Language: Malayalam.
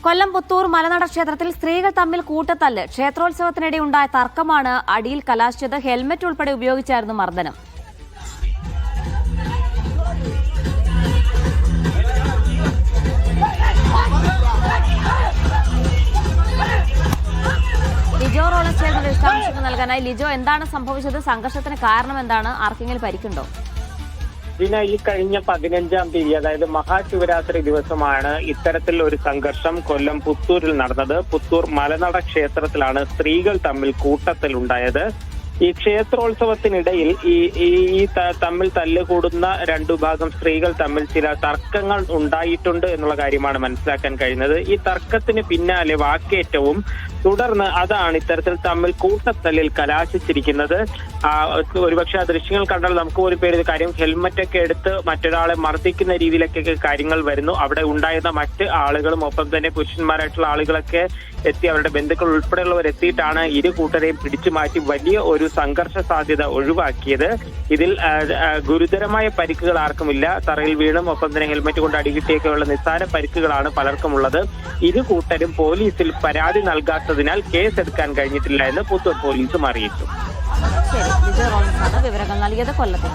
കൊല്ലം പുത്തൂർ മലനട ക്ഷേത്രത്തിൽ സ്ത്രീകൾ തമ്മിൽ കൂട്ടത്തല്ല്. ക്ഷേത്രോത്സവത്തിനിടെ ഉണ്ടായ തർക്കമാണ് അടിയിൽ കലാശിച്ചത്. ഹെൽമറ്റ് ഉൾപ്പെടെ ഉപയോഗിച്ചായിരുന്നു മർദ്ദനം. ലിജോ റോളൻസ് ചേർന്ന വിശദാംശങ്ങൾ നൽകാനായി. ലിജോ, എന്താണ് സംഭവിച്ചത്? സംഘർഷത്തിന് കാരണം എന്താണ്? ആർക്കെങ്കിലും പരിക്കുണ്ടോ? ഇതിന് ഈ കഴിഞ്ഞ 15-ാം തീയതി, അതായത് മഹാശിവരാത്രി ദിവസമാണ് ഇത്തരത്തിൽ ഒരു സംഘർഷം കൊല്ലം പുത്തൂരിൽ നടന്നത്. പുത്തൂർ മലനട ക്ഷേത്രത്തിലാണ് സ്ത്രീകൾ തമ്മിൽ കൂട്ടത്തിലുണ്ടായത്. ഈ ക്ഷേത്രോത്സവത്തിനിടയിൽ ഈ തമ്മിൽ തല്ലുകൂടുന്ന രണ്ടു ഭാഗം സ്ത്രീകൾ തമ്മിൽ ചില തർക്കങ്ങൾ ഉണ്ടായിട്ടുണ്ട് എന്നുള്ള കാര്യമാണ് മനസ്സിലാക്കാൻ കഴിയുന്നത്. ഈ തർക്കത്തിന് പിന്നാലെ വാക്കേറ്റവും തുടർന്ന് അതാണ് ഇത്തരത്തിൽ തമ്മിൽ കൂട്ടത്തല്ലിൽ കലാശിച്ചിരിക്കുന്നത്. ഒരുപക്ഷെ ആ ദൃശ്യങ്ങൾ കണ്ടാൽ നമുക്ക് പോലും പേര് കാര്യം, ഹെൽമറ്റ് ഒക്കെ എടുത്ത് മറ്റൊരാളെ മർദ്ദിക്കുന്ന രീതിയിലൊക്കെ കാര്യങ്ങൾ വരുന്നു. അവിടെ ഉണ്ടായിരുന്ന മറ്റ് ആളുകളും ഒപ്പം തന്നെ പുരുഷന്മാരായിട്ടുള്ള ആളുകളൊക്കെ എത്തി, അവരുടെ ബന്ധുക്കൾ ഉൾപ്പെടെയുള്ളവർ എത്തിയിട്ടാണ് ഇരു കൂട്ടരെയും പിടിച്ചു മാറ്റി വലിയ ഒരു സംഘർഷ സാധ്യത ഒഴിവാക്കിയത്. ഇതിൽ ഗുരുതരമായ പരിക്കുകൾ ആർക്കുമില്ല. തറയിൽ വീണും ഒപ്പം തന്നെ ഹെൽമറ്റ് കൊണ്ട് അടികിട്ടിയൊക്കെയുള്ള നിസ്സാര പരിക്കുകളാണ് പലർക്കുമുള്ളത്. ഇരു കൂട്ടരും പോലീസിൽ പരാതി നൽകാത്തതിനാൽ കേസെടുക്കാൻ കഴിഞ്ഞിട്ടില്ല എന്ന് പുത്തൂർ പോലീസും അറിയിച്ചു. ശരി, ലിജോ റോളൻസ് ആണ് വിവരങ്ങൾ നൽകിയത് കൊല്ലത്ത്.